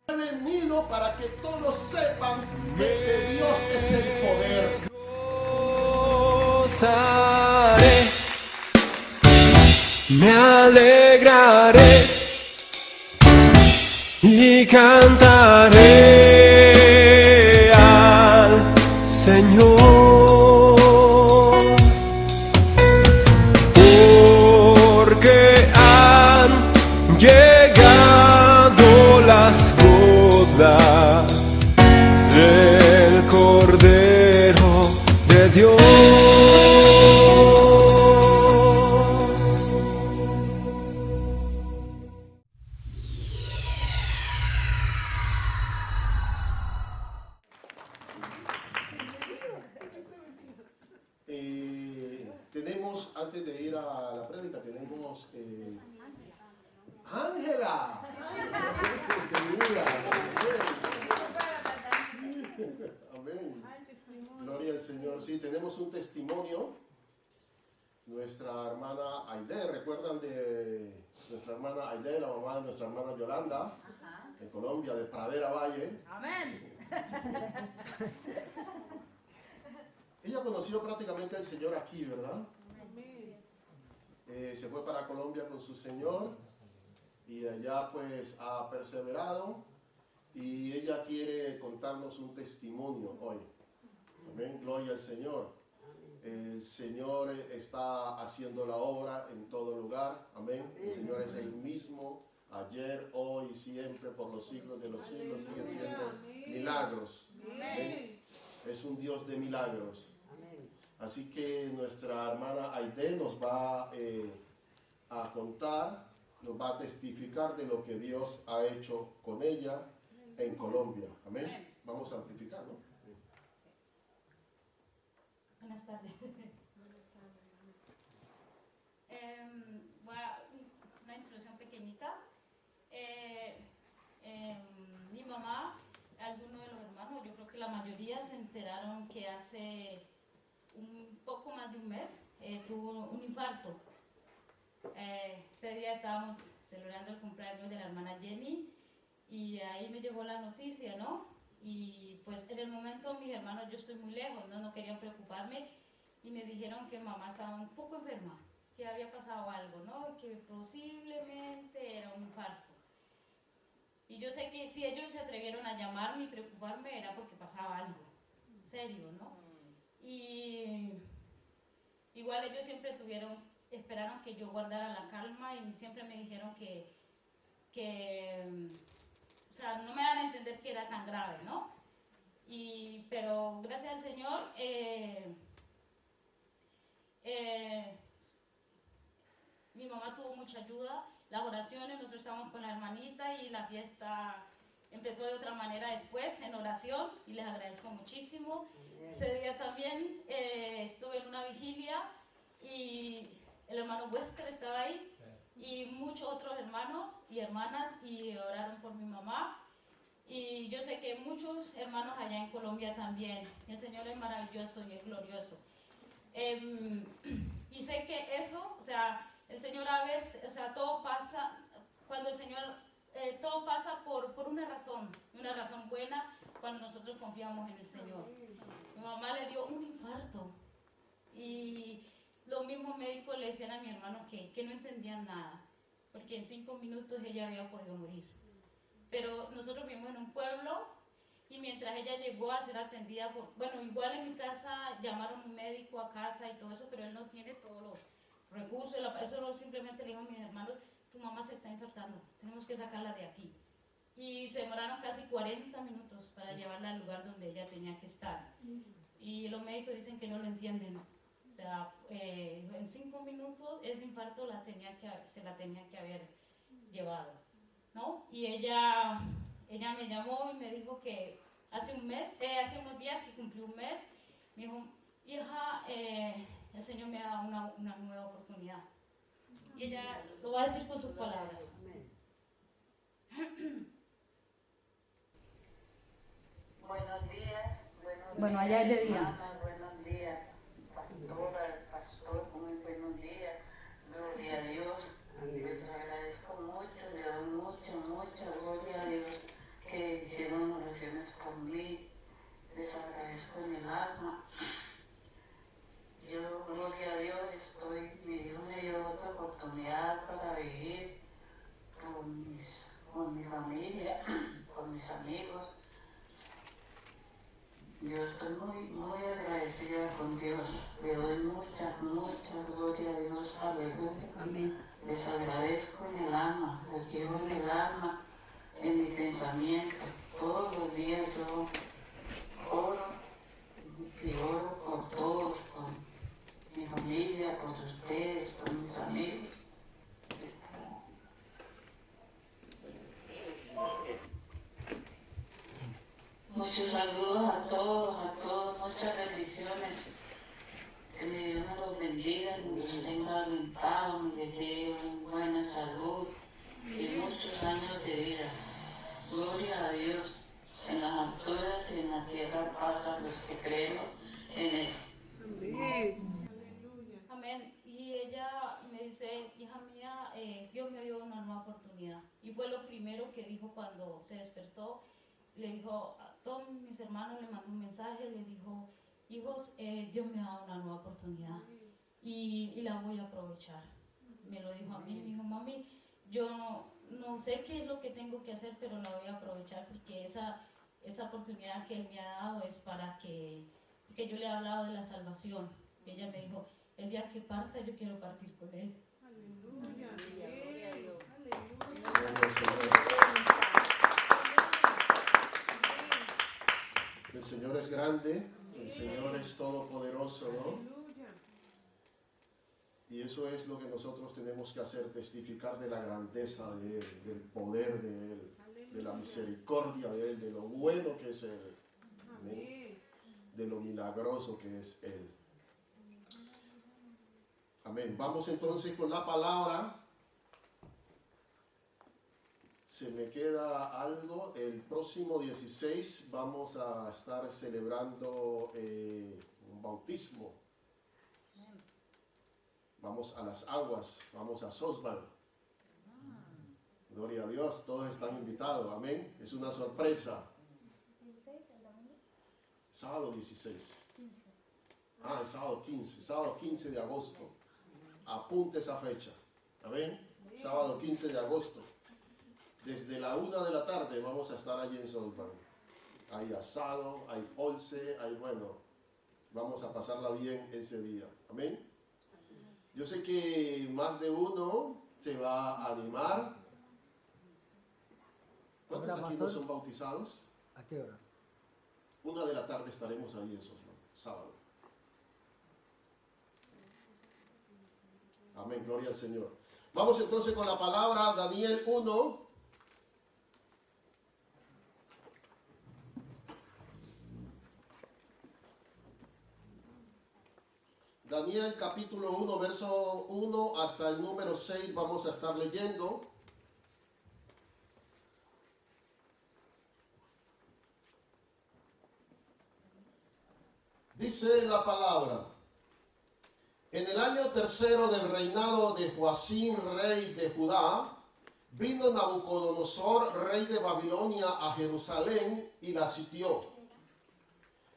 He venido para que todos sepan que de Dios es el poder. Gozaré, me alegraré y cantaré al Señor, porque han llegado las bodas del Cordero de Dios. Tenemos, antes de ir a la prédica, tenemos Ángela. Bienvenida. Amén. Gloria al Señor. Sí, tenemos un testimonio. Nuestra hermana Aide, ¿recuerdan de nuestra hermana Aide, la mamá de nuestra hermana Yolanda? Ajá. De Colombia, de Pradera Valle? Amén. Ella conoció prácticamente al Señor aquí, ¿verdad? Se fue para Colombia con su Señor y allá pues ha perseverado y ella quiere contarnos un testimonio hoy. Amén, gloria al Señor. El Señor está haciendo la obra en todo lugar. Amén. El Señor es el mismo ayer, hoy y siempre, por los siglos de los siglos. Sigue haciendo milagros. Amén. Es un Dios de milagros. Así que nuestra hermana Aide nos va a contar, nos va a testificar de lo que Dios ha hecho con ella en Colombia. Amén. Vamos a amplificar, ¿no? Buenas tardes. Una introducción pequeñita. Mi mamá, algunos de los hermanos, yo creo que la mayoría se enteraron que hace un poco más de un mes tuvo un infarto. Ese día estábamos celebrando el cumpleaños de la hermana Jenny y ahí me llegó la noticia, ¿no? Y pues en el momento mis hermanos, yo estoy muy lejos, no querían preocuparme y me dijeron que mamá estaba un poco enferma, que había pasado algo, ¿no? Que posiblemente era un infarto. Y yo sé que si ellos se atrevieron a llamarme y preocuparme era porque pasaba algo serio, ¿no? Y igual ellos siempre esperaron que yo guardara la calma y siempre me dijeron que o sea, no me dan a entender que era tan grave, ¿no? Pero gracias al Señor, mi mamá tuvo mucha ayuda, las oraciones, nosotros estábamos con la hermanita y la fiesta empezó de otra manera después, en oración, y les agradezco muchísimo. Ese día también estuve en una vigilia y el hermano Wester estaba ahí y muchos otros hermanos y hermanas y oraron por mi mamá. Y yo sé que muchos hermanos allá en Colombia también. El Señor es maravilloso y es glorioso. Y sé que eso, o sea, el Señor a veces, o sea, todo pasa, cuando el Señor, todo pasa por una razón buena, cuando nosotros confiamos en el Señor. Mi mamá le dio un infarto y los mismos médicos le decían a mi hermano que no entendían nada, porque en 5 minutos ella había podido morir. Pero nosotros vivimos en un pueblo y mientras ella llegó a ser atendida igual en mi casa llamaron un médico a casa y todo eso, pero él no tiene todos los recursos, eso simplemente le dijo a mis hermanos, tu mamá se está infartando, tenemos que sacarla de aquí. Y se demoraron casi 40 minutos para llevarla al lugar donde ella tenía que estar. Y los médicos dicen que no lo entienden. O sea, en 5 minutos ese infarto se la tenía que haber llevado, ¿no? Y ella me llamó y me dijo que hace unos días que cumplió un mes, me dijo, hija, el Señor me ha dado una nueva oportunidad. Y ella lo va a decir con sus palabras. Buenos días. Bueno, allá es de día. Hermana, buenos días. Pastora, pastor, muy buenos días. Gloria a Dios. Les agradezco mucho, le doy muchas mis amigos. Yo estoy muy agradecida con Dios. Le doy mucha gloria a Dios. Aleluya. Amén. Les agradezco en el alma, los llevo en el alma, en mi pensamiento. Todos los días yo oro y oro por todos, por mi familia, por ustedes, por mis amigos. Muchos saludos a todos, muchas bendiciones. Que mi Dios me los bendiga, me los tenga alentados, me les dé buena salud y muchos años de vida. Gloria a Dios. En las alturas y en la tierra paz a los que creen en Él. Amén. Amén. Y ella me dice, hija mía, Dios me dio una nueva oportunidad. Y fue lo primero que dijo cuando se despertó. Le dijo a todos mis hermanos, le mandó un mensaje, le dijo, hijos, Dios me ha dado una nueva oportunidad y la voy a aprovechar. Me lo dijo a mí, me dijo, mami, yo no sé qué es lo que tengo que hacer, pero la voy a aprovechar porque esa oportunidad que Él me ha dado es porque yo le he hablado de la salvación. Y ella me dijo, el día que parta yo quiero partir con Él. Aleluya. Gloria al Señor. El Señor es grande, el Señor es todopoderoso, ¿no? Y eso es lo que nosotros tenemos que hacer, testificar de la grandeza de Él, del poder de Él, de la misericordia de Él, de lo bueno que es Él, amén, de lo milagroso que es Él. Amén. Vamos entonces con la palabra. Se me queda algo. El próximo 16 vamos a estar celebrando un bautismo. Vamos a las aguas, vamos a Sosban. Gloria a Dios, todos están invitados. Amén. Es una sorpresa. Sábado 16. El sábado 15 de agosto. Apunte esa fecha. Amén. Sábado 15 de agosto. Desde la 1 de la tarde vamos a estar allí en Sosban. Hay asado, hay polse, vamos a pasarla bien ese día. Amén. Yo sé que más de uno se va a animar. ¿Cuántos aquí no son bautizados? ¿A qué hora? 1 de la tarde estaremos allí en Sosban, sábado. Amén, gloria al Señor. Vamos entonces con la palabra, Daniel 1. Daniel capítulo 1, verso 1 hasta el número 6 vamos a estar leyendo. Dice la palabra: en el año tercero del reinado de Joacim, rey de Judá, vino Nabucodonosor, rey de Babilonia, a Jerusalén y la sitió.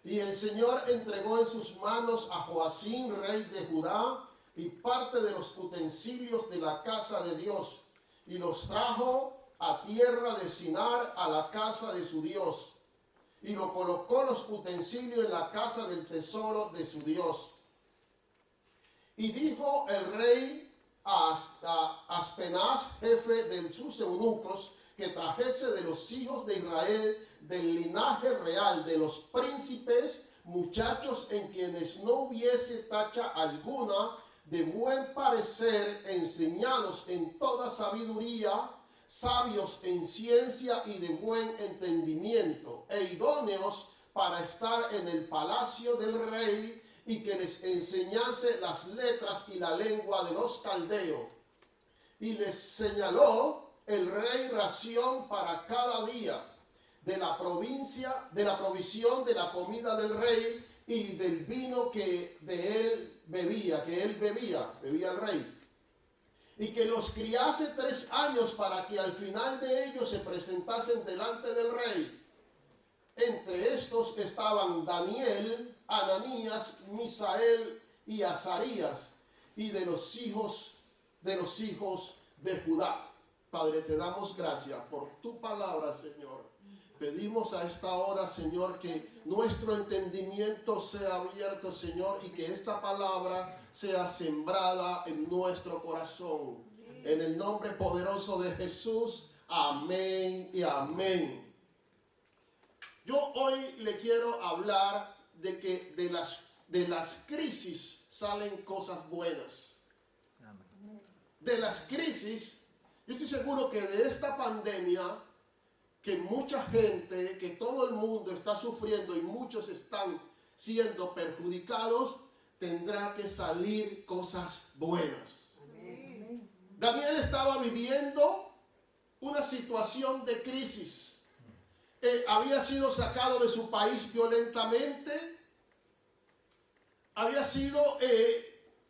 Y el Señor entregó en sus manos a Joacim, rey de Judá, y parte de los utensilios de la casa de Dios, y los trajo a tierra de Sinar, a la casa de su Dios, y lo colocó los utensilios en la casa del tesoro de su Dios. Y dijo el rey a Aspenaz, jefe de sus eunucos, que trajese de los hijos de Israel, del linaje real, de los príncipes, muchachos en quienes no hubiese tacha alguna, de buen parecer, enseñados en toda sabiduría, sabios en ciencia y de buen entendimiento, e idóneos para estar en el palacio del rey, y que les enseñase las letras y la lengua de los caldeos. Y les señaló el rey ración para cada día de la provisión de la comida del rey y del vino que bebía el rey. Y que los criase 3 años para que al final de ellos se presentasen delante del rey. Entre estos estaban Daniel, Ananías, Misael y Azarías, y de los hijos de Judá. Padre, te damos gracias por tu palabra, Señor. Pedimos a esta hora, Señor, que nuestro entendimiento sea abierto, Señor, y que esta palabra sea sembrada en nuestro corazón. En el nombre poderoso de Jesús, amén y amén. Yo hoy le quiero hablar de que de las crisis salen cosas buenas. De las crisis, yo estoy seguro que de esta pandemia, que mucha gente, que todo el mundo está sufriendo y muchos están siendo perjudicados, tendrá que salir cosas buenas. Amén. Daniel estaba viviendo una situación de crisis. Había sido sacado de su país violentamente.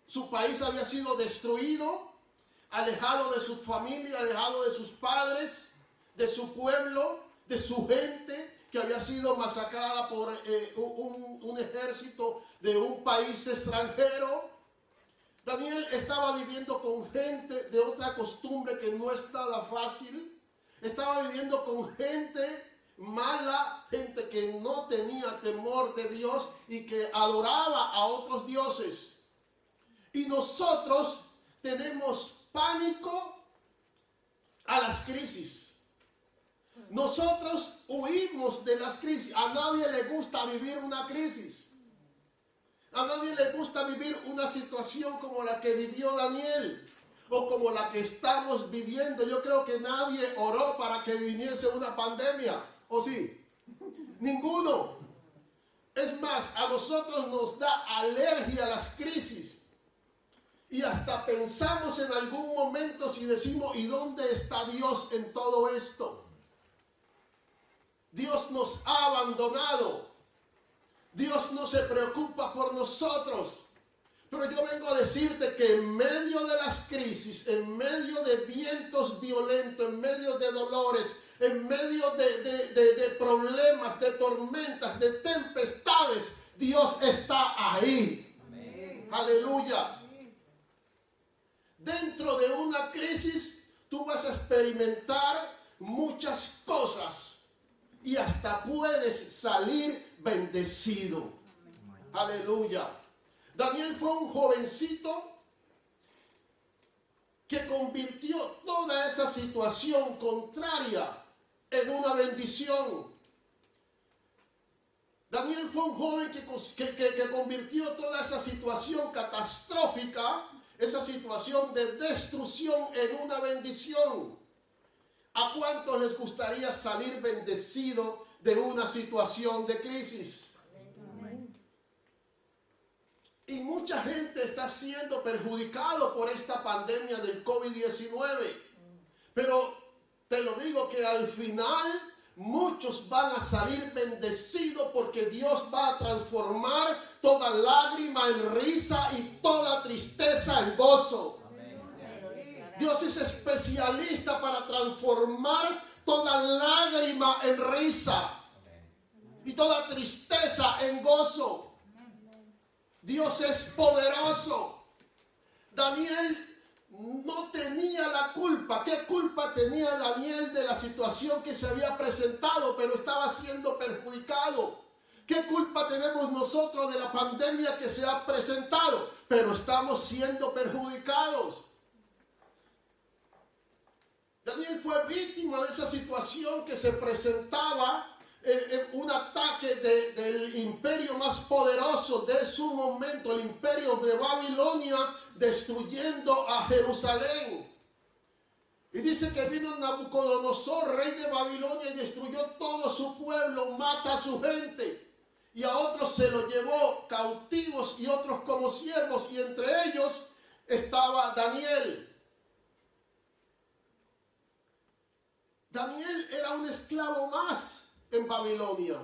Su país había sido destruido, alejado de su familia, alejado de sus padres, de su pueblo, de su gente, que había sido masacrada por un ejército de un país extranjero. Daniel estaba viviendo con gente de otra costumbre que no es nada fácil. Estaba viviendo con gente mala, gente que no tenía temor de Dios y que adoraba a otros dioses. Y nosotros tenemos pánico a las crisis. Nosotros huimos de las crisis. A nadie le gusta vivir una crisis. A nadie le gusta vivir una situación como la que vivió Daniel o como la que estamos viviendo. Yo creo que nadie oró para que viniese una pandemia. ¿O sí? Ninguno. Es más, a nosotros nos da alergia a las crisis. Y hasta pensamos en algún momento si decimos, ¿y dónde está Dios en todo esto? Dios nos ha abandonado. Dios no se preocupa por nosotros. Pero yo vengo a decirte que en medio de las crisis, en medio de vientos violentos, en medio de dolores, en medio de problemas, de tormentas, de tempestades, Dios está ahí. Amén. Aleluya. Dentro de una crisis, tú vas a experimentar muchas cosas. Y hasta puedes salir bendecido. Aleluya. Daniel fue un jovencito que convirtió toda esa situación contraria en una bendición. Daniel fue un joven que convirtió toda esa situación catastrófica, esa situación de destrucción, en una bendición. ¿A cuántos les gustaría salir bendecido de una situación de crisis? Amén. Y mucha gente está siendo perjudicado por esta pandemia del COVID-19. Pero te lo digo que al final muchos van a salir bendecidos porque Dios va a transformar toda lágrima en risa y toda tristeza en gozo. Dios es especialista para transformar toda lágrima en risa y toda tristeza en gozo. Dios es poderoso. Daniel no tenía la culpa. ¿Qué culpa tenía Daniel de la situación que se había presentado, pero estaba siendo perjudicado? ¿Qué culpa tenemos nosotros de la pandemia que se ha presentado, pero estamos siendo perjudicados? Daniel fue víctima de esa situación que se presentaba en un ataque del imperio más poderoso de su momento, el imperio de Babilonia, destruyendo a Jerusalén. Y dice que vino Nabucodonosor, rey de Babilonia, y destruyó todo su pueblo, mata a su gente. Y a otros se los llevó cautivos y otros como siervos, y entre ellos estaba Daniel. Daniel era un esclavo más en Babilonia.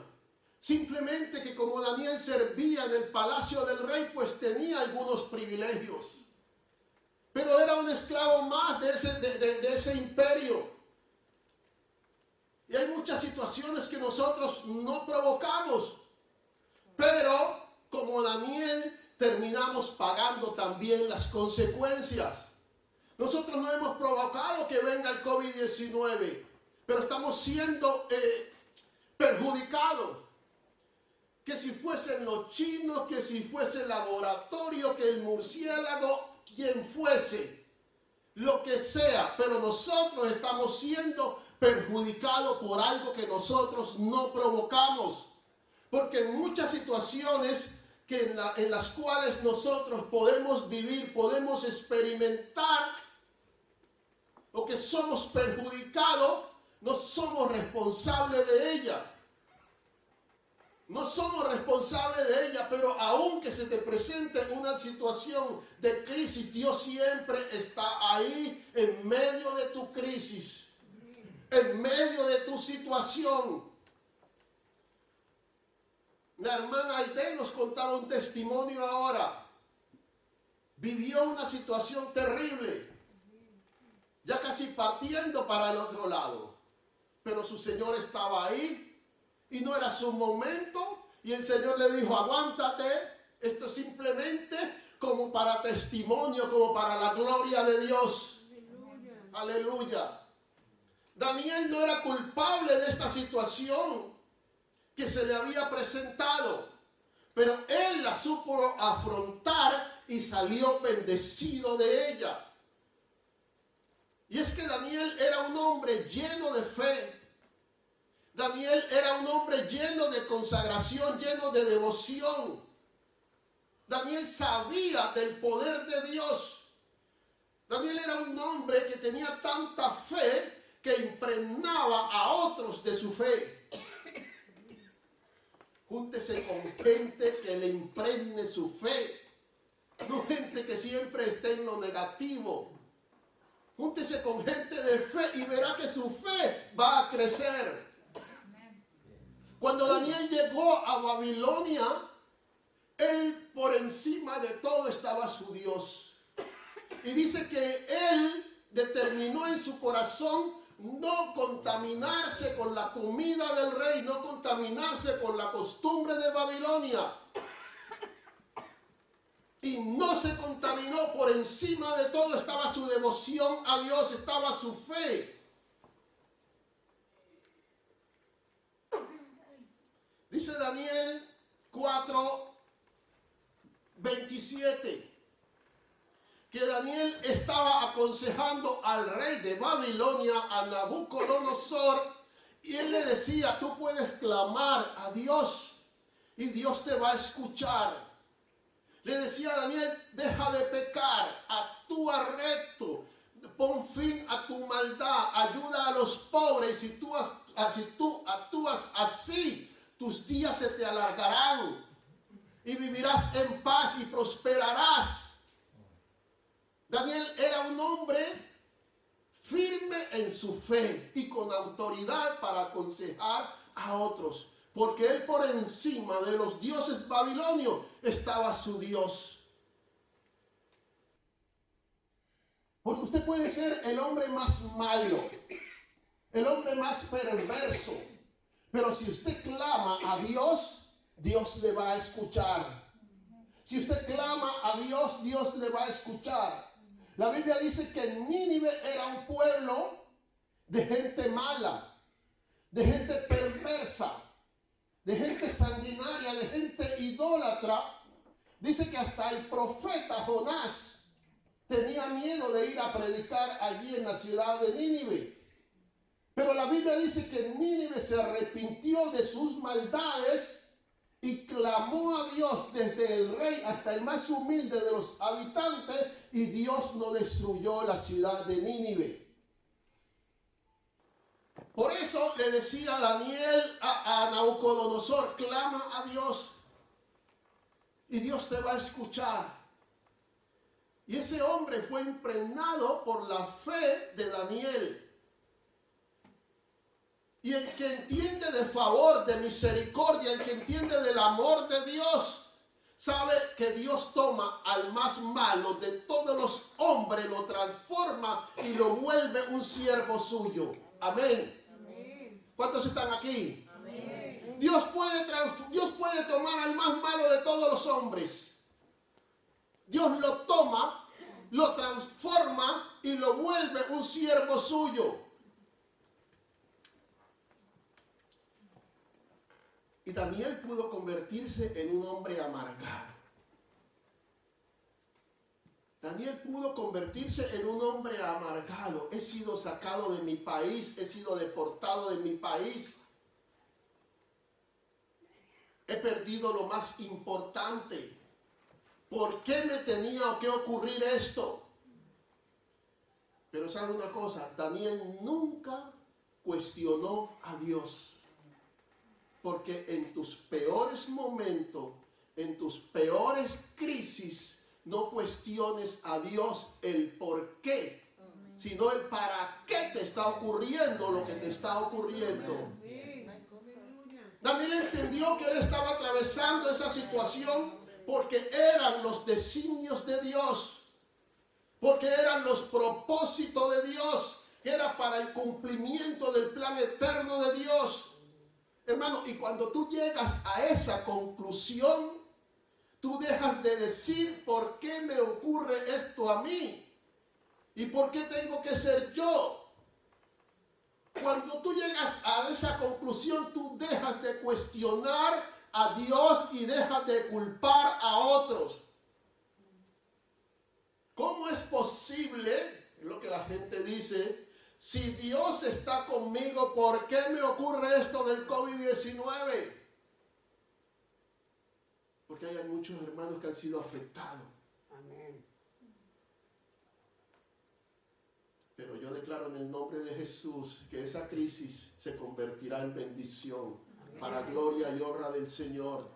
Simplemente que como Daniel servía en el palacio del rey, pues tenía algunos privilegios. Pero era un esclavo más de ese imperio. Y hay muchas situaciones que nosotros no provocamos. Pero como Daniel, terminamos pagando también las consecuencias. Nosotros no hemos provocado que venga el COVID-19. Pero estamos siendo perjudicados. Que si fuesen los chinos, que si fuese el laboratorio, que el murciélago, quien fuese, lo que sea, pero nosotros estamos siendo perjudicados por algo que nosotros no provocamos. Porque en muchas situaciones en las cuales nosotros podemos vivir, podemos experimentar, o que somos perjudicados, no somos responsables de ella. No somos responsables de ella, pero aunque se te presente una situación de crisis, Dios siempre está ahí en medio de tu crisis, en medio de tu situación. La hermana Aide nos contaba un testimonio ahora. Vivió una situación terrible, ya casi partiendo para el otro lado, pero su Señor estaba ahí. Y no era su momento. Y el Señor le dijo, aguántate. Esto es simplemente como para testimonio, como para la gloria de Dios. Aleluya. Aleluya. Daniel no era culpable de esta situación que se le había presentado. Pero él la supo afrontar y salió bendecido de ella. Y es que Daniel era un hombre lleno de fe. Daniel era un hombre lleno de consagración, lleno de devoción. Daniel sabía del poder de Dios. Daniel era un hombre que tenía tanta fe que impregnaba a otros de su fe. Júntese con gente que le impregne su fe. No gente que siempre esté en lo negativo. Júntese con gente de fe y verá que su fe va a crecer. Cuando Daniel llegó a Babilonia, él por encima de todo estaba su Dios. Y dice que él determinó en su corazón no contaminarse con la comida del rey, no contaminarse con la costumbre de Babilonia. Y no se contaminó, por encima de todo estaba su devoción a Dios, estaba su fe. Dice Daniel 4:27, que Daniel estaba aconsejando al rey de Babilonia, a Nabucodonosor, y él le decía, tú puedes clamar a Dios y Dios te va a escuchar. Le decía a Daniel, deja de pecar, actúa recto, pon fin a tu maldad, ayuda a los pobres, y si tú actúas así, tus días se te alargarán y vivirás en paz y prosperarás. Daniel era un hombre firme en su fe y con autoridad para aconsejar a otros, porque él por encima de los dioses babilonios estaba su Dios. Porque usted puede ser el hombre más malo, el hombre más perverso, pero si usted clama a Dios, Dios le va a escuchar. Si usted clama a Dios, Dios le va a escuchar. La Biblia dice que Nínive era un pueblo de gente mala, de gente perversa, de gente sanguinaria, de gente idólatra. Dice que hasta el profeta Jonás tenía miedo de ir a predicar allí en la ciudad de Nínive. Pero la Biblia dice que Nínive se arrepintió de sus maldades y clamó a Dios desde el rey hasta el más humilde de los habitantes, y Dios no destruyó la ciudad de Nínive. Por eso le decía Daniel a Nabucodonosor, clama a Dios y Dios te va a escuchar. Y ese hombre fue impregnado por la fe de Daniel. Y el que entiende de favor, de misericordia, el que entiende del amor de Dios, sabe que Dios toma al más malo de todos los hombres, lo transforma y lo vuelve un siervo suyo. Amén. Amén. ¿Cuántos están aquí? Amén. Dios puede tomar al más malo de todos los hombres. Dios lo toma, lo transforma y lo vuelve un siervo suyo. Y Daniel pudo convertirse en un hombre amargado. Daniel pudo convertirse en un hombre amargado. He sido sacado de mi país, he sido deportado de mi país. He perdido lo más importante. ¿Por qué me tenía que ocurrir esto? Pero ¿sabe una cosa? Daniel nunca cuestionó a Dios. Porque en tus peores momentos, en tus peores crisis, no cuestiones a Dios el por qué, sino el para qué te está ocurriendo lo que te está ocurriendo. Daniel entendió que él estaba atravesando esa situación porque eran los designios de Dios, porque eran los propósitos de Dios, que era para el cumplimiento del plan eterno de Dios. Hermano, y cuando tú llegas a esa conclusión, tú dejas de decir por qué me ocurre esto a mí y por qué tengo que ser yo. Cuando tú llegas a esa conclusión, tú dejas de cuestionar a Dios y dejas de culpar a otros. ¿Cómo es posible? Es lo que la gente dice. Si Dios está conmigo, ¿por qué me ocurre esto del COVID-19? Porque hay muchos hermanos que han sido afectados. Amén. Pero yo declaro en el nombre de Jesús que esa crisis se convertirá en bendición para gloria y honra del Señor.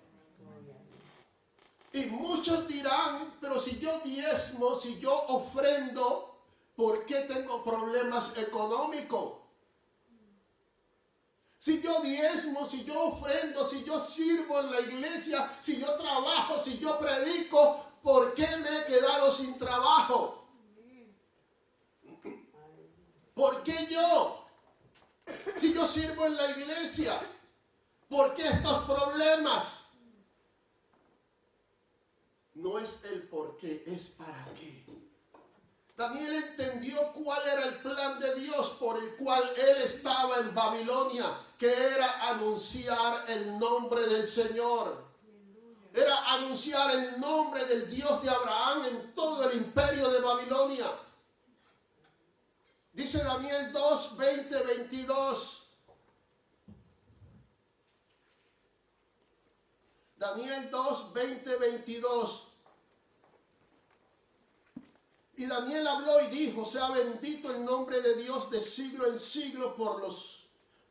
Y muchos dirán, pero si yo diezmo, si yo ofrendo, ¿por qué tengo problemas económicos? Si yo diezmo, si yo ofrendo, si yo sirvo en la iglesia, si yo trabajo, si yo predico, ¿por qué me he quedado sin trabajo? ¿Por qué yo? Si yo sirvo en la iglesia, ¿por qué estos problemas? No es el por qué, es para qué. Daniel entendió cuál era el plan de Dios por el cual él estaba en Babilonia, que era anunciar el nombre del Señor. Era anunciar el nombre del Dios de Abraham en todo el imperio de Babilonia. Dice Daniel 2, 20, 22. Daniel 2, 20, 22. Y Daniel habló y dijo, sea bendito el nombre de Dios de siglo en siglo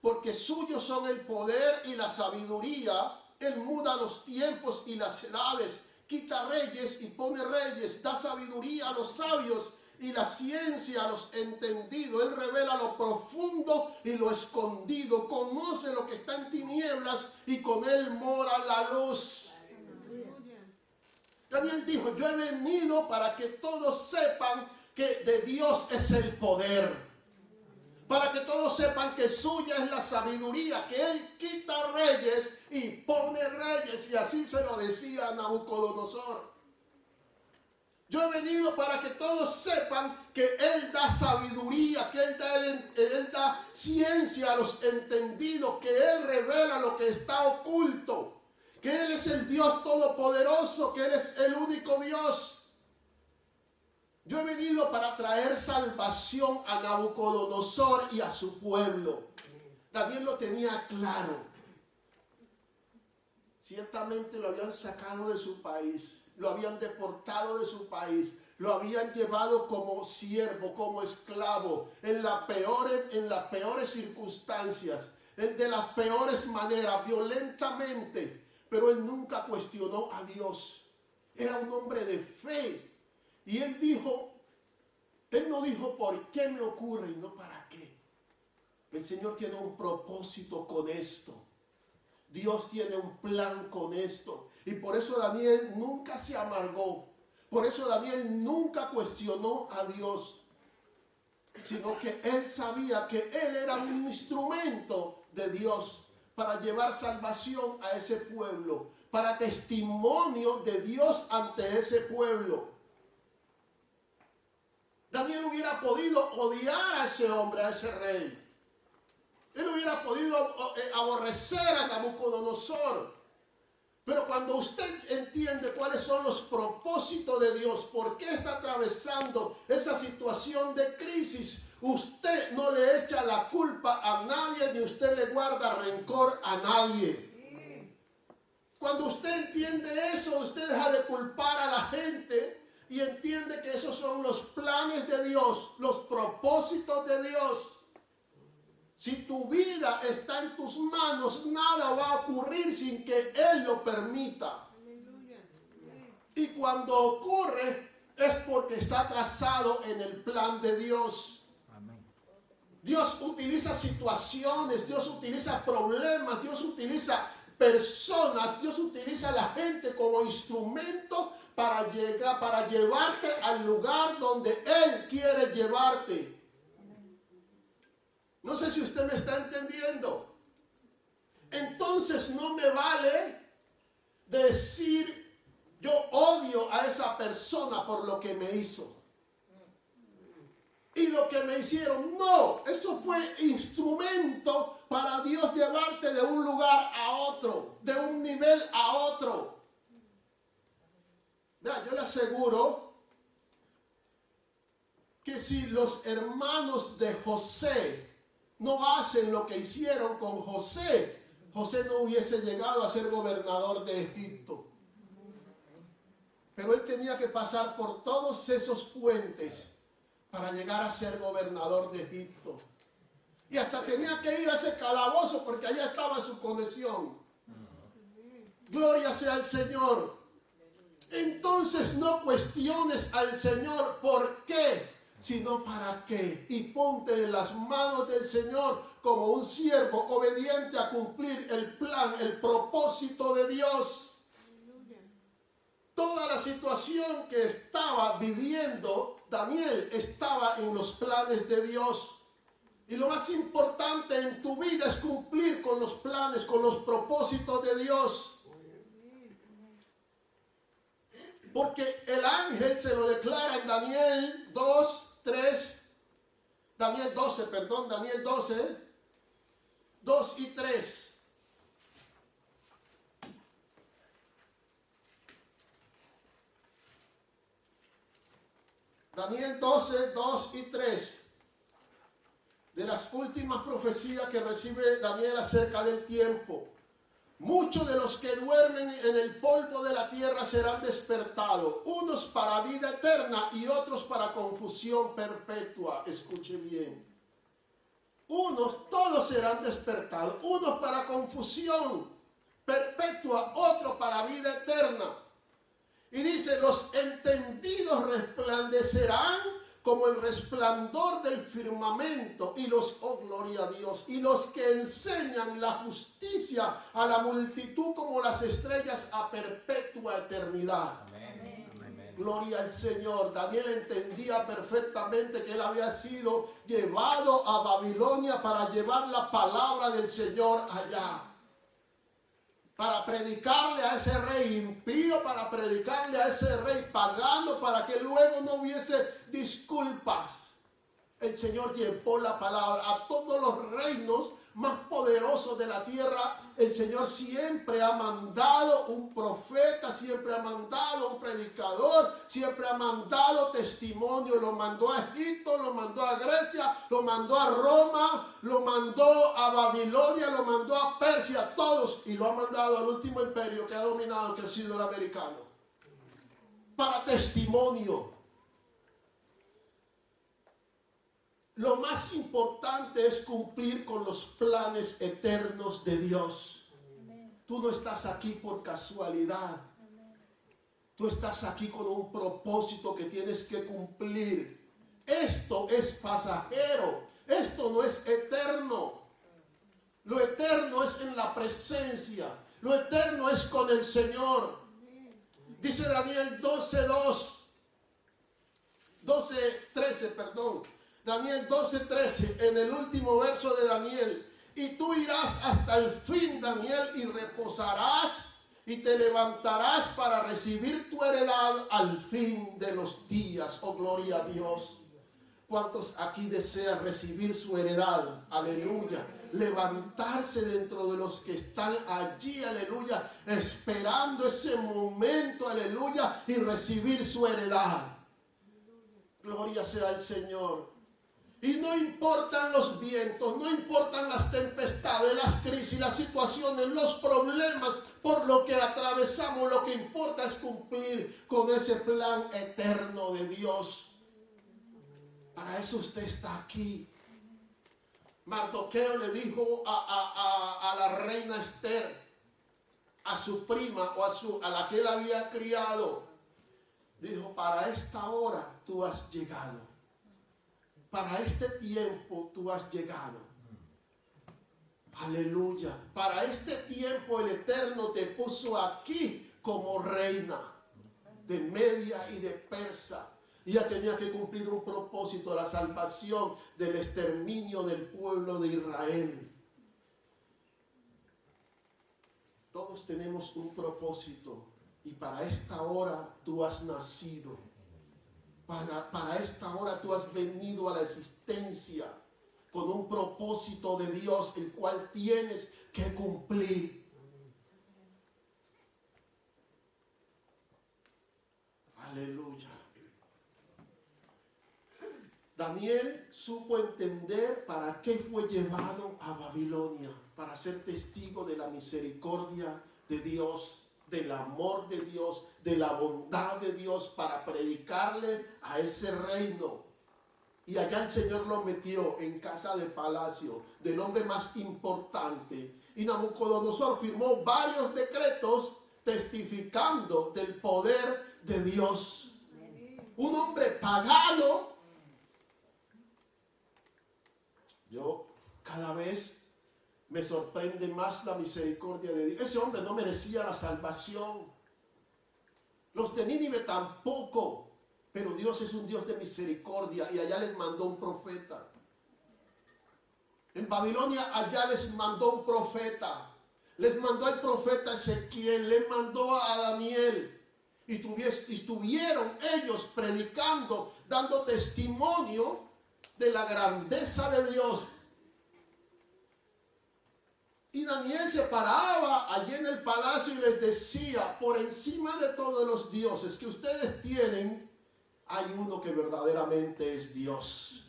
porque suyos son el poder y la sabiduría. Él muda los tiempos y las edades, quita reyes y pone reyes, da sabiduría a los sabios y la ciencia a los entendidos. Él revela lo profundo y lo escondido, conoce lo que está en tinieblas y con él mora la luz. Daniel dijo, yo he venido para que todos sepan que de Dios es el poder. Para que todos sepan que suya es la sabiduría, que Él quita reyes y pone reyes. Y así se lo decía a Nabucodonosor. Yo he venido para que todos sepan que Él da sabiduría, que Él da ciencia a los entendidos, que Él revela lo que está oculto. Que Él es el Dios todopoderoso, que Él es el único Dios. Yo he venido para traer salvación a Nabucodonosor y a su pueblo. Daniel lo tenía claro. Ciertamente lo habían sacado de su país, lo habían deportado de su país, lo habían llevado como siervo, como esclavo, en las peores circunstancias, de las peores maneras, violentamente. Pero él nunca cuestionó a Dios. Era un hombre de fe. Y él no dijo por qué me ocurre y no para qué. El Señor tiene un propósito con esto. Dios tiene un plan con esto. Y por eso Daniel nunca se amargó. Por eso Daniel nunca cuestionó a Dios. Sino que él sabía que él era un instrumento de Dios para llevar salvación a ese pueblo, para testimonio de Dios ante ese pueblo. Daniel hubiera podido odiar a ese hombre, a ese rey. Él hubiera podido aborrecer a Nabucodonosor. Pero cuando usted entiende cuáles son los propósitos de Dios, por qué está atravesando esa situación de crisis, usted no le echa la culpa a nadie, ni usted le guarda rencor a nadie. Cuando usted entiende eso, usted deja de culpar a la gente y entiende que esos son los planes de Dios, los propósitos de Dios. Si tu vida está en tus manos, nada va a ocurrir sin que Él lo permita. Y cuando ocurre es porque está trazado en el plan de Dios. Dios utiliza situaciones, Dios utiliza problemas, Dios utiliza personas, Dios utiliza a la gente como instrumento para llevarte al lugar donde Él quiere llevarte. No sé si usted me está entendiendo. Entonces no me vale decir yo odio a esa persona por lo que me hizo. Y lo que me hicieron, no, eso fue instrumento para Dios llevarte de un lugar a otro, de un nivel a otro. Vea, yo le aseguro que si los hermanos de José no hacen lo que hicieron con José, José no hubiese llegado a ser gobernador de Egipto. Pero él tenía que pasar por todos esos puentes para llegar a ser gobernador de Egipto. Y hasta tenía que ir a ese calabozo porque allá estaba su conexión. Gloria sea al Señor. Entonces no cuestiones al Señor por qué, sino para qué. Y ponte en las manos del Señor como un siervo obediente a cumplir el plan, el propósito de Dios. Toda la situación que estaba viviendo Daniel estaba en los planes de Dios. Y lo más importante en tu vida es cumplir con los planes, con los propósitos de Dios. Porque el ángel se lo declara en Daniel 12, 2 y 3. Daniel 12, 2 y 3. De las últimas profecías que recibe Daniel acerca del tiempo. Muchos de los que duermen en el polvo de la tierra serán despertados, unos para vida eterna y otros para confusión perpetua. Escuche bien. Todos serán despertados, unos para confusión perpetua, otros para vida eterna. Y dice, los entendidos resplandecerán como el resplandor del firmamento, y oh gloria a Dios, y los que enseñan la justicia a la multitud como las estrellas a perpetua eternidad. Amén. Amén. Gloria al Señor. Daniel entendía perfectamente que él había sido llevado a Babilonia para llevar la palabra del Señor allá. Para predicarle a ese rey impío, para predicarle a ese rey pagano, para que luego no hubiese disculpas. El Señor llevó la palabra a todos los reinos más poderosos de la tierra. El Señor siempre ha mandado un profeta, siempre ha mandado un predicador, siempre ha mandado testimonio. Lo mandó a Egipto, lo mandó a Grecia, lo mandó a Roma, lo mandó a Babilonia, lo mandó a Persia, todos. Y lo ha mandado al último imperio que ha dominado, que ha sido el americano. Para testimonio. Lo más importante es cumplir con los planes eternos de Dios. Amén. Tú no estás aquí por casualidad. Amén. Tú estás aquí con un propósito que tienes que cumplir. Esto es pasajero. Esto no es eterno. Lo eterno es en la presencia. Lo eterno es con el Señor. Dice Daniel 13, perdón. Daniel 12:13, en el último verso de Daniel. Y tú irás hasta el fin, Daniel, y reposarás y te levantarás para recibir tu heredad al fin de los días. Oh, gloria a Dios. ¿Cuántos aquí desean recibir su heredad? Aleluya. Levantarse dentro de los que están allí, aleluya, esperando ese momento, aleluya, y recibir su heredad. Gloria sea al Señor. Y no importan los vientos, no importan las tempestades, las crisis, las situaciones, los problemas por lo que atravesamos. Lo que importa es cumplir con ese plan eterno de Dios. Para eso usted está aquí. Mardoqueo le dijo a la reina Esther, a su prima o a la que él había criado, dijo: para esta hora tú has llegado, para este tiempo tú has llegado. Aleluya. Para este tiempo el Eterno te puso aquí como reina de Media y de Persa. Y ella tenía que cumplir un propósito, la salvación del exterminio del pueblo de Israel. Todos tenemos un propósito y para esta hora tú has nacido. Para esta hora tú has venido a la existencia con un propósito de Dios, el cual tienes que cumplir. Aleluya. Daniel supo entender para qué fue llevado a Babilonia, para ser testigo de la misericordia de Dios, del amor de Dios, de la bondad de Dios, para predicarle a ese reino. Y allá el Señor lo metió en casa de palacio del hombre más importante. Y Nabucodonosor firmó varios decretos testificando del poder de Dios. Un hombre pagano. Yo cada vez me sorprende más la misericordia de Dios. Ese hombre no merecía la salvación. Los de Nínive tampoco. Pero Dios es un Dios de misericordia y allá les mandó un profeta. En Babilonia allá les mandó un profeta. Les mandó al profeta Ezequiel, les mandó a Daniel. Y estuvieron ellos predicando, dando testimonio de la grandeza de Dios. Y Daniel se paraba allí en el palacio y les decía: por encima de todos los dioses que ustedes tienen, hay uno que verdaderamente es Dios,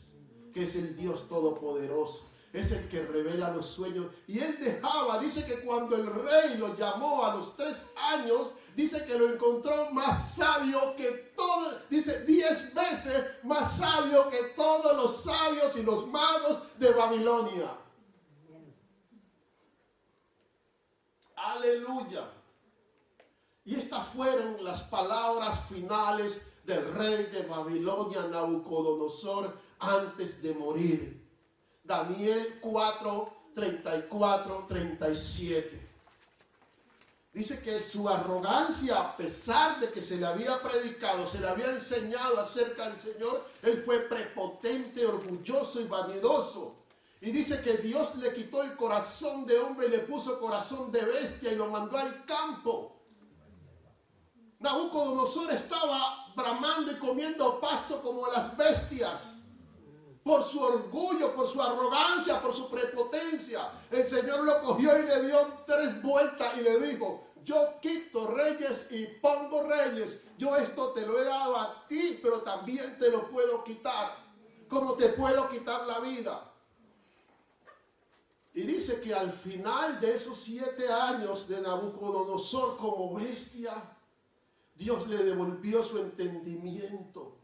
que es el Dios todopoderoso, es el que revela los sueños. Y él dejaba, dice que cuando el rey lo llamó a los 3 años, dice que lo encontró más sabio que todo, dice 10 veces más sabio que todos los sabios y los magos de Babilonia. Aleluya. Y estas fueron las palabras finales del rey de Babilonia, Nabucodonosor, antes de morir. Daniel 4, 34, 37. Dice que su arrogancia, a pesar de que se le había predicado, se le había enseñado acerca del Señor, él fue prepotente, orgulloso y vanidoso. Y dice que Dios le quitó el corazón de hombre y le puso corazón de bestia y lo mandó al campo. Nabucodonosor estaba bramando y comiendo pasto como las bestias. Por su orgullo, por su arrogancia, por su prepotencia. El Señor lo cogió y le dio 3 vueltas y le dijo: yo quito reyes y pongo reyes. Yo esto te lo he dado a ti, pero también te lo puedo quitar. Como te puedo quitar la vida. Y dice que al final de esos 7 años de Nabucodonosor como bestia, Dios le devolvió su entendimiento.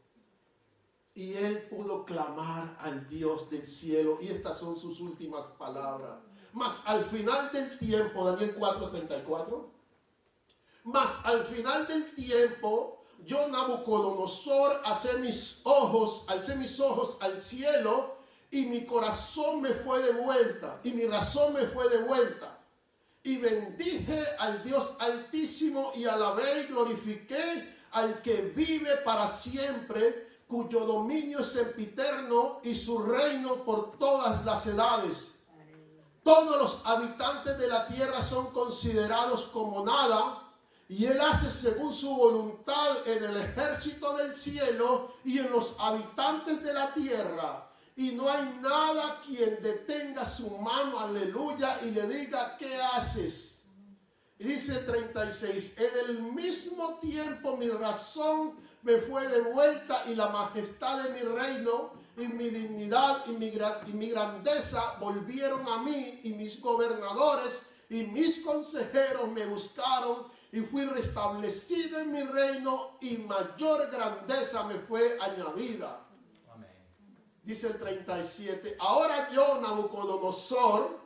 Y él pudo clamar al Dios del cielo. Y estas son sus últimas palabras. Mas al final del tiempo, Daniel 4:34. Mas al final del tiempo, yo Nabucodonosor alcé mis ojos al cielo, y mi corazón me fue de vuelta, y mi razón me fue de vuelta. Y bendije al Dios Altísimo, y alabé y glorifiqué al que vive para siempre, cuyo dominio es sempiterno y su reino por todas las edades. Todos los habitantes de la tierra son considerados como nada, Y Él hace según su voluntad en el ejército del cielo y en los habitantes de la tierra. Y no hay nada quien detenga su mano, aleluya, y le diga, ¿qué haces? Y dice 36, en el mismo tiempo mi razón me fue devuelta y la majestad de mi reino y mi dignidad y mi grandeza volvieron a mí, y mis gobernadores y mis consejeros me buscaron, y fui restablecido en mi reino, y mayor grandeza me fue añadida. Dice el 37, ahora yo, Nabucodonosor,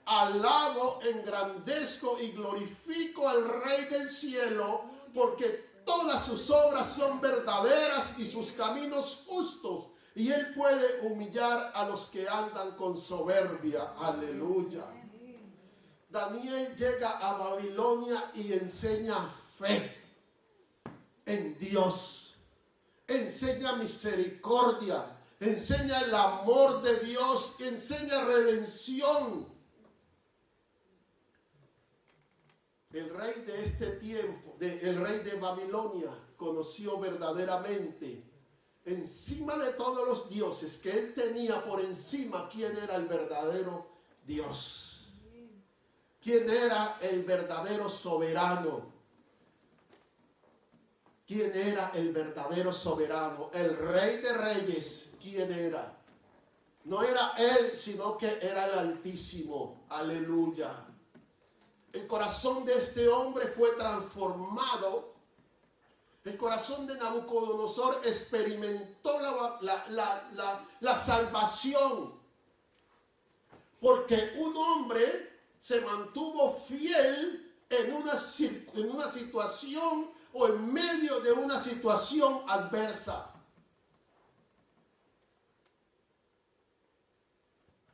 alabo, engrandezco y glorifico al Rey del cielo, porque todas sus obras son verdaderas y sus caminos justos, y Él puede humillar a los que andan con soberbia. Aleluya. Daniel llega a Babilonia y enseña fe en Dios, enseña misericordia, enseña el amor de Dios, enseña redención. El rey de este tiempo, el rey de Babilonia, conoció verdaderamente, encima de todos los dioses que él tenía por encima, quién era el verdadero Dios, quién era el verdadero soberano, quién era el verdadero soberano, el Rey de Reyes. ¿Quién era? No era él, sino que era el Altísimo. Aleluya. El corazón de este hombre fue transformado. El corazón de Nabucodonosor experimentó la salvación, porque un hombre se mantuvo fiel en una situación o en medio de una situación adversa.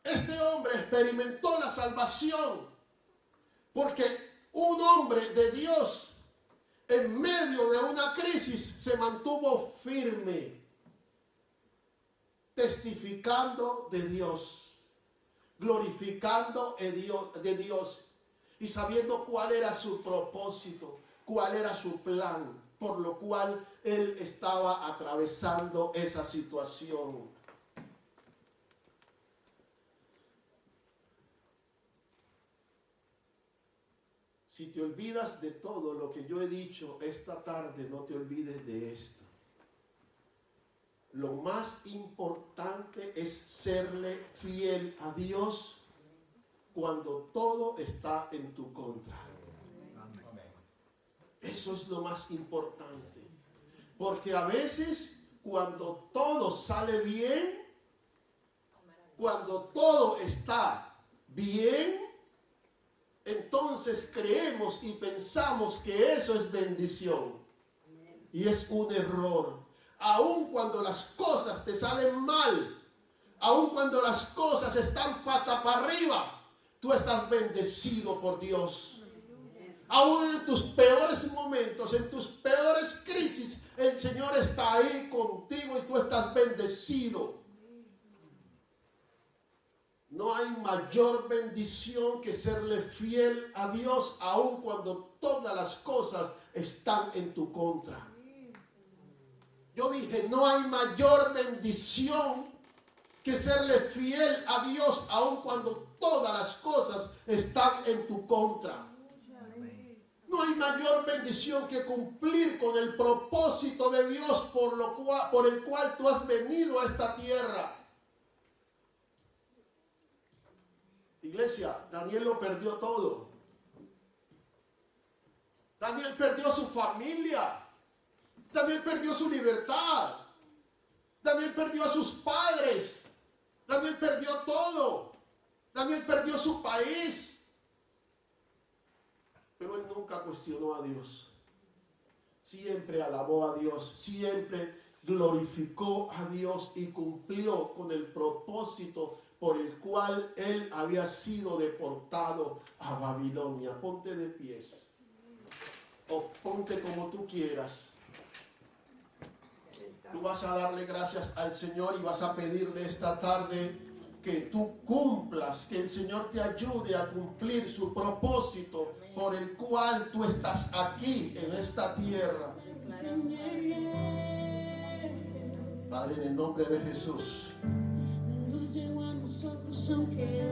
Este hombre experimentó la salvación porque un hombre de Dios en medio de una crisis se mantuvo firme, testificando de Dios, glorificando de Dios y sabiendo cuál era su propósito, cuál era su plan, por lo cual él estaba atravesando esa situación. Si te olvidas de todo lo que yo he dicho esta tarde, no te olvides de esto. Lo más importante es serle fiel a Dios cuando todo está en tu contra. Eso es lo más importante. Porque a veces cuando todo sale bien, cuando todo está bien, entonces creemos y pensamos que eso es bendición. Y es un error. Aun cuando las cosas te salen mal, aun cuando las cosas están pata para arriba, tú estás bendecido por Dios. Aún en tus peores momentos, en tus peores crisis, el Señor está ahí contigo y tú estás bendecido. No hay mayor bendición que serle fiel a Dios, aun cuando todas las cosas están en tu contra. Yo dije, no hay mayor bendición que serle fiel a Dios, aun cuando todas las cosas están en tu contra. No hay mayor bendición que cumplir con el propósito de Dios por el cual tú has venido a esta tierra. Iglesia, Daniel lo perdió todo. Daniel perdió su familia. Daniel perdió su libertad. Daniel perdió a sus padres. Daniel perdió todo. Daniel perdió su país. Pero él nunca cuestionó a Dios. Siempre alabó a Dios. Siempre glorificó a Dios y cumplió con el propósito por el cual él había sido deportado a Babilonia. Ponte de pies. O ponte como tú quieras. Tú vas a darle gracias al Señor y vas a pedirle esta tarde que tú cumplas, que el Señor te ayude a cumplir su propósito por el cual tú estás aquí en esta tierra. Padre, en el nombre de Jesús. La luz llegó a mis ojos, aunque